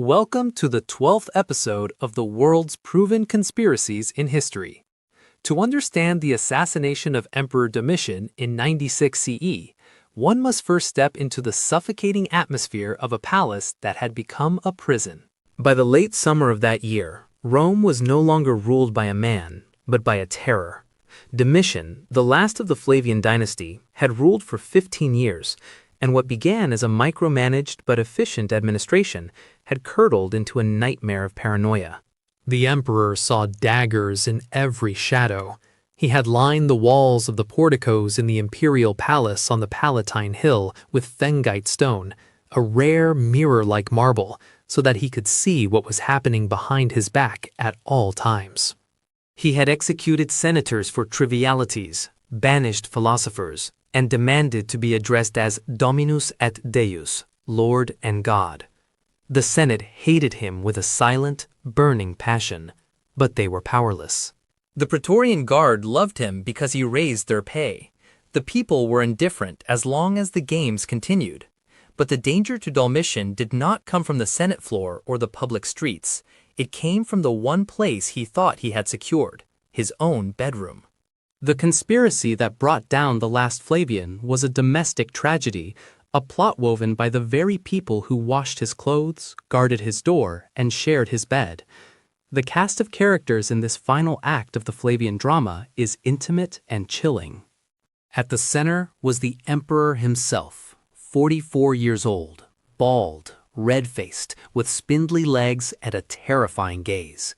Welcome to the 12th episode of the world's proven conspiracies in history. To understand the assassination of Emperor Domitian in 96 CE, one must first step into the suffocating atmosphere of a palace that had become a prison. By the late summer of that year, Rome was no longer ruled by a man, but by a terror. Domitian, the last of the Flavian dynasty, had ruled for 15 years, and what began as a micromanaged but efficient administration had curdled into a nightmare of paranoia. The emperor saw daggers in every shadow. He had lined the walls of the porticos in the imperial palace on the Palatine Hill with thengite stone, a rare mirror-like marble, so that he could see what was happening behind his back at all times. He had executed senators for trivialities, banished philosophers, and demanded to be addressed as Dominus et Deus, Lord and God. The Senate hated him with a silent, burning passion, but they were powerless. The Praetorian Guard loved him because he raised their pay. The people were indifferent as long as the games continued. But the danger to Domitian did not come from the Senate floor or the public streets. It came from the one place he thought he had secured, his own bedroom. The conspiracy that brought down the last Flavian was a domestic tragedy, a plot woven by the very people who washed his clothes, guarded his door, and shared his bed. The cast of characters in this final act of the Flavian drama is intimate and chilling. At the center was the emperor himself, 44 years old, bald, red-faced, with spindly legs and a terrifying gaze.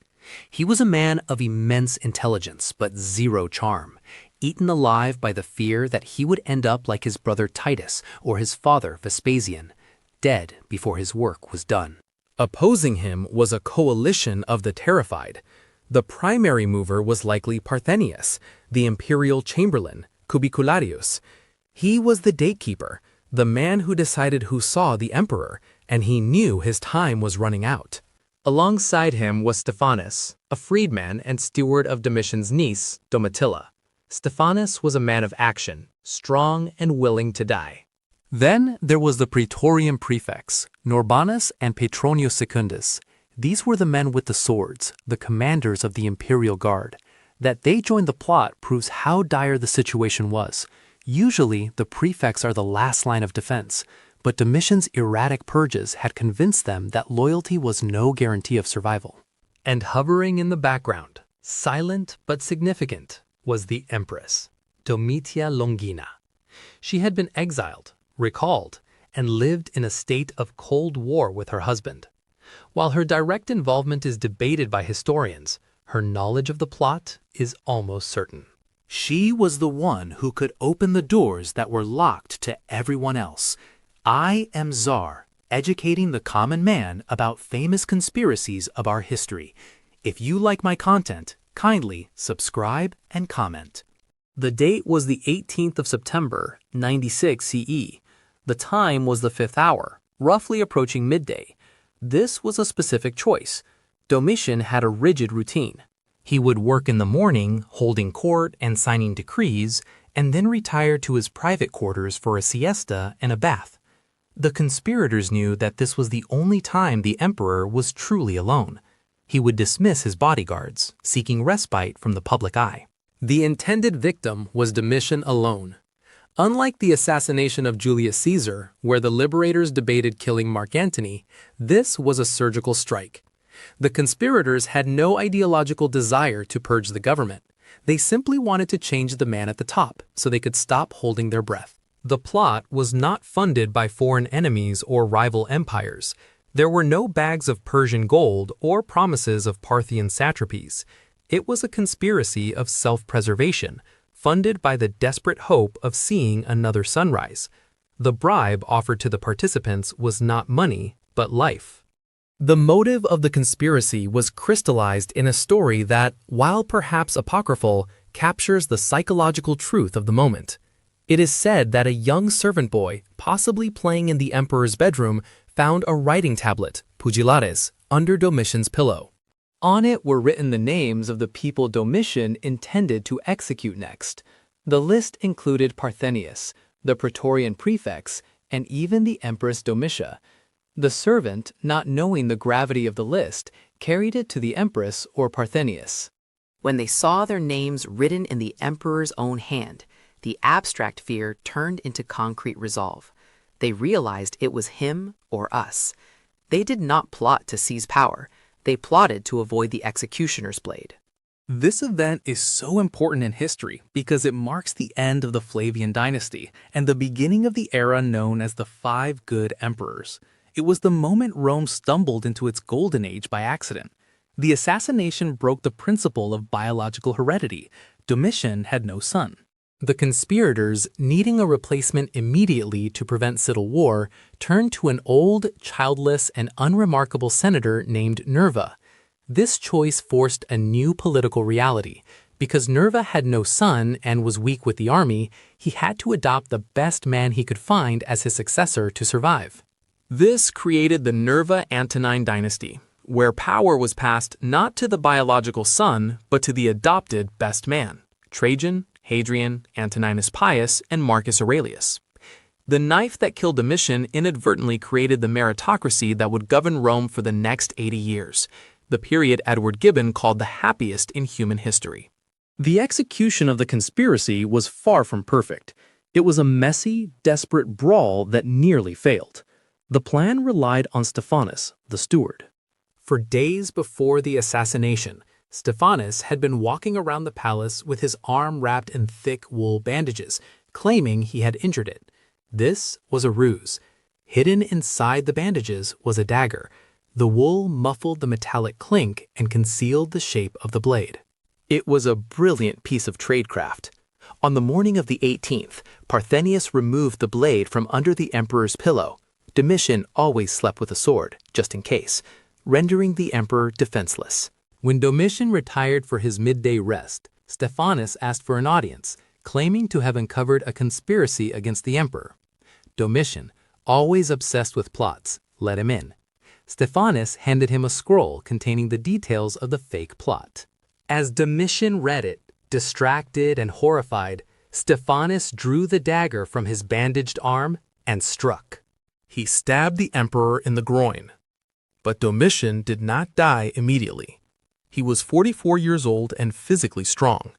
He was a man of immense intelligence but zero charm, eaten alive by the fear that he would end up like his brother Titus or his father Vespasian, dead before his work was done. Opposing him was a coalition of the terrified. The primary mover was likely Parthenius, the imperial chamberlain, Cubicularius. He was the gatekeeper, the man who decided who saw the emperor, and he knew his time was running out. Alongside him was Stephanus, a freedman and steward of Domitian's niece, Domitilla. Stephanus was a man of action, strong and willing to die. Then there was the Praetorian prefects, Norbanus and Petronius Secundus. These were the men with the swords, the commanders of the imperial guard. That they joined the plot proves how dire the situation was. Usually, the prefects are the last line of defense, but Domitian's erratic purges had convinced them that loyalty was no guarantee of survival. And hovering in the background, silent but significant, was the empress, Domitia Longina. She had been exiled, recalled, and lived in a state of cold war with her husband. While her direct involvement is debated by historians, her knowledge of the plot is almost certain. She was the one who could open the doors that were locked to everyone else. I am Czar, educating the common man about famous conspiracies of our history. If you like my content, kindly subscribe and comment. The date was the 18th of September, 96 CE. The time was the 5th hour, roughly approaching midday. This was a specific choice. Domitian had a rigid routine. He would work in the morning, holding court and signing decrees, and then retire to his private quarters for a siesta and a bath. The conspirators knew that this was the only time the emperor was truly alone. He would dismiss his bodyguards, seeking respite from the public eye. The intended victim was Domitian alone. Unlike the assassination of Julius Caesar, where the liberators debated killing Mark Antony, this was a surgical strike. The conspirators had no ideological desire to purge the government. They simply wanted to change the man at the top so they could stop holding their breath. The plot was not funded by foreign enemies or rival empires. There were no bags of Persian gold or promises of Parthian satrapies. It was a conspiracy of self-preservation, funded by the desperate hope of seeing another sunrise. The bribe offered to the participants was not money, but life. The motive of the conspiracy was crystallized in a story that, while perhaps apocryphal, captures the psychological truth of the moment. It is said that a young servant boy, possibly playing in the emperor's bedroom, found a writing tablet, pugilares, under Domitian's pillow. On it were written the names of the people Domitian intended to execute next. The list included Parthenius, the Praetorian prefects, and even the Empress Domitia. The servant, not knowing the gravity of the list, carried it to the empress or Parthenius. When they saw their names written in the emperor's own hand, the abstract fear turned into concrete resolve. They realized it was him or us. They did not plot to seize power. They plotted to avoid the executioner's blade. This event is so important in history because it marks the end of the Flavian dynasty and the beginning of the era known as the Five Good Emperors. It was the moment Rome stumbled into its golden age by accident. The assassination broke the principle of biological heredity. Domitian had no son. The conspirators, needing a replacement immediately to prevent civil war, turned to an old, childless, and unremarkable senator named Nerva. This choice forced a new political reality. Because Nerva had no son and was weak with the army, he had to adopt the best man he could find as his successor to survive. This created the Nerva-Antonine dynasty, where power was passed not to the biological son, but to the adopted best man, Trajan, Hadrian, Antoninus Pius, and Marcus Aurelius. The knife that killed Domitian inadvertently created the meritocracy that would govern Rome for the next 80 years, the period Edward Gibbon called the happiest in human history. The execution of the conspiracy was far from perfect. It was a messy, desperate brawl that nearly failed. The plan relied on Stephanus, the steward. For days before the assassination, Stephanus had been walking around the palace with his arm wrapped in thick wool bandages, claiming he had injured it. This was a ruse. Hidden inside the bandages was a dagger. The wool muffled the metallic clink and concealed the shape of the blade. It was a brilliant piece of tradecraft. On the morning of the 18th, Parthenius removed the blade from under the emperor's pillow. Domitian always slept with a sword, just in case, rendering the emperor defenseless. When Domitian retired for his midday rest, Stephanus asked for an audience, claiming to have uncovered a conspiracy against the emperor. Domitian, always obsessed with plots, let him in. Stephanus handed him a scroll containing the details of the fake plot. As Domitian read it, distracted and horrified, Stephanus drew the dagger from his bandaged arm and struck. He stabbed the emperor in the groin. But Domitian did not die immediately. He was 44 years old and physically strong.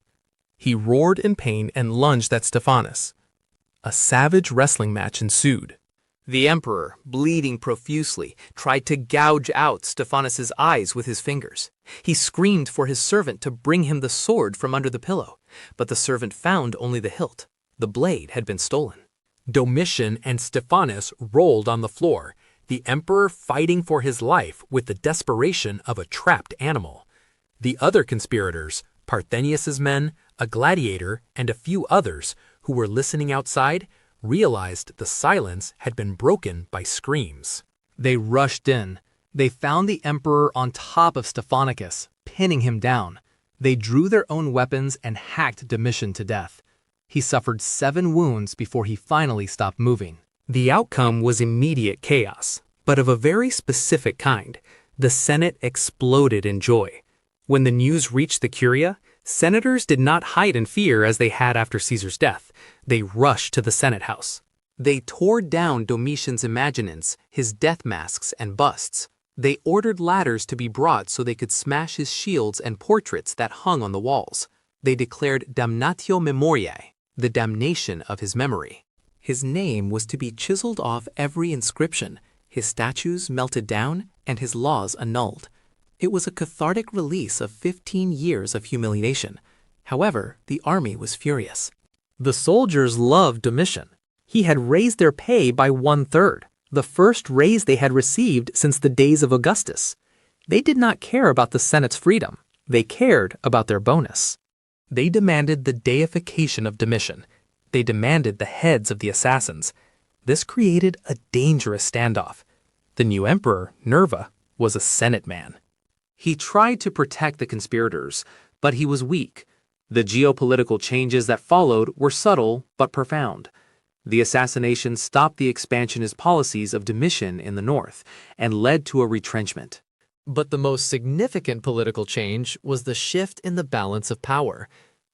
He roared in pain and lunged at Stephanus. A savage wrestling match ensued. The emperor, bleeding profusely, tried to gouge out Stephanus's eyes with his fingers. He screamed for his servant to bring him the sword from under the pillow, but the servant found only the hilt. The blade had been stolen. Domitian and Stephanus rolled on the floor, the emperor fighting for his life with the desperation of a trapped animal. The other conspirators, Parthenius's men, a gladiator, and a few others who were listening outside, realized the silence had been broken by screams. They rushed in. They found the emperor on top of Stephanicus, pinning him down. They drew their own weapons and hacked Domitian to death. He suffered 7 wounds before he finally stopped moving. The outcome was immediate chaos, but of a very specific kind. The Senate exploded in joy. When the news reached the Curia, senators did not hide in fear as they had after Caesar's death. They rushed to the Senate house. They tore down Domitian's imaginants, his death masks and busts. They ordered ladders to be brought so they could smash his shields and portraits that hung on the walls. They declared damnatio memoriae, the damnation of his memory. His name was to be chiseled off every inscription, his statues melted down, and his laws annulled. It was a cathartic release of 15 years of humiliation. However, the army was furious. The soldiers loved Domitian. He had raised their pay by 1/3, the first raise they had received since the days of Augustus. They did not care about the Senate's freedom. They cared about their bonus. They demanded the deification of Domitian. They demanded the heads of the assassins. This created a dangerous standoff. The new emperor, Nerva, was a Senate man. He tried to protect the conspirators, but he was weak. The geopolitical changes that followed were subtle but profound. The assassination stopped the expansionist policies of Domitian in the north and led to a retrenchment. But the most significant political change was the shift in the balance of power.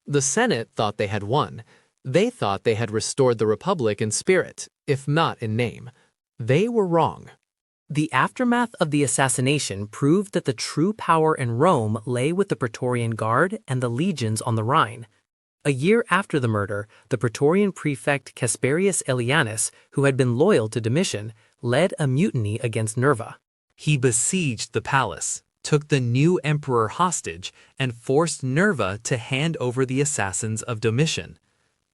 The Senate thought they had won. They thought they had restored the Republic in spirit, if not in name. They were wrong. The aftermath of the assassination proved that the true power in Rome lay with the Praetorian Guard and the legions on the Rhine. A year after the murder, the Praetorian prefect Casperius Aelianus, who had been loyal to Domitian, led a mutiny against Nerva. He besieged the palace, took the new emperor hostage, and forced Nerva to hand over the assassins of Domitian.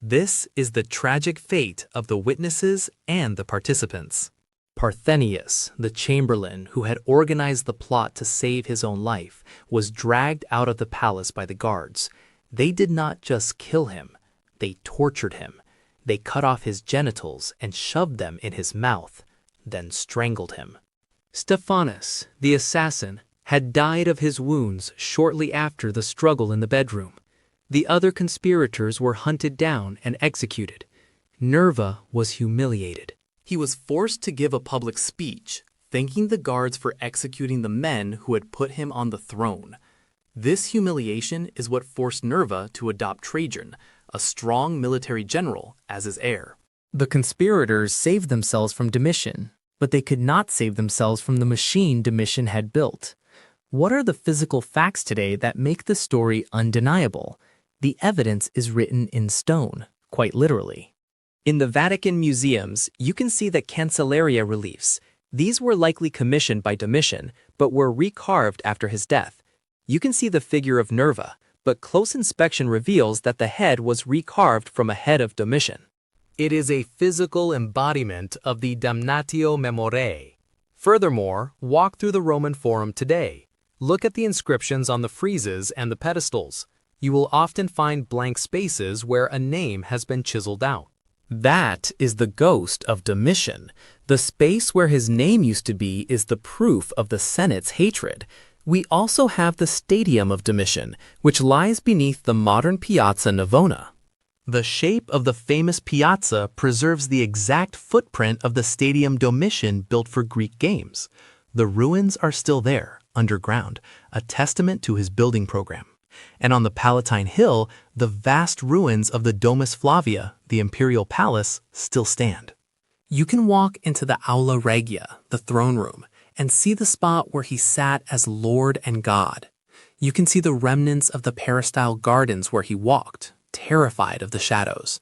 This is the tragic fate of the witnesses and the participants. Parthenius, the chamberlain who had organized the plot to save his own life, was dragged out of the palace by the guards. They did not just kill him, they tortured him. They cut off his genitals and shoved them in his mouth, then strangled him. Stephanus, the assassin, had died of his wounds shortly after the struggle in the bedroom. The other conspirators were hunted down and executed. Nerva was humiliated. He was forced to give a public speech, thanking the guards for executing the men who had put him on the throne. This humiliation is what forced Nerva to adopt Trajan, a strong military general, as his heir. The conspirators saved themselves from Domitian, but they could not save themselves from the machine Domitian had built. What are the physical facts today that make the story undeniable? The evidence is written in stone, quite literally. In the Vatican museums, you can see the Cancellaria reliefs. These were likely commissioned by Domitian, but were recarved after his death. You can see the figure of Nerva, but close inspection reveals that the head was recarved from a head of Domitian. It is a physical embodiment of the damnatio memoriae. Furthermore, walk through the Roman Forum today. Look at the inscriptions on the friezes and the pedestals. You will often find blank spaces where a name has been chiseled out. That is the ghost of Domitian. The space where his name used to be is the proof of the Senate's hatred. We also have the Stadium of Domitian, which lies beneath the modern Piazza Navona. The shape of the famous piazza preserves the exact footprint of the Stadium Domitian built for Greek games. The ruins are still there, underground, a testament to his building program. And on the Palatine Hill, the vast ruins of the Domus Flavia, the imperial palace, still stand. You can walk into the Aula Regia, the throne room, and see the spot where he sat as Lord and God. You can see the remnants of the peristyle gardens where he walked, terrified of the shadows.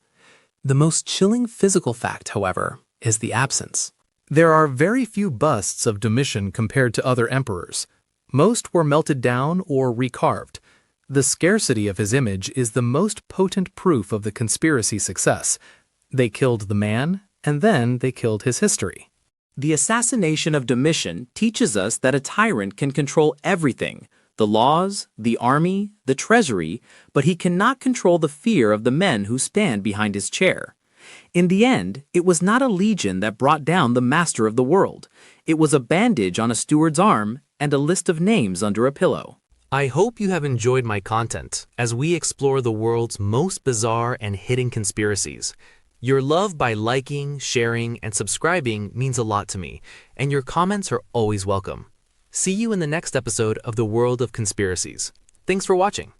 The most chilling physical fact, however, is the absence. There are very few busts of Domitian compared to other emperors. Most were melted down or recarved. The scarcity of his image is the most potent proof of the conspiracy's success. They killed the man, and then they killed his history. The assassination of Domitian teaches us that a tyrant can control everything, the laws, the army, the treasury, but he cannot control the fear of the men who stand behind his chair. In the end, it was not a legion that brought down the master of the world. It was a bandage on a steward's arm and a list of names under a pillow. I hope you have enjoyed my content as we explore the world's most bizarre and hidden conspiracies. Your love by liking, sharing, and subscribing means a lot to me, and your comments are always welcome. See you in the next episode of The World of Conspiracies. Thanks for watching.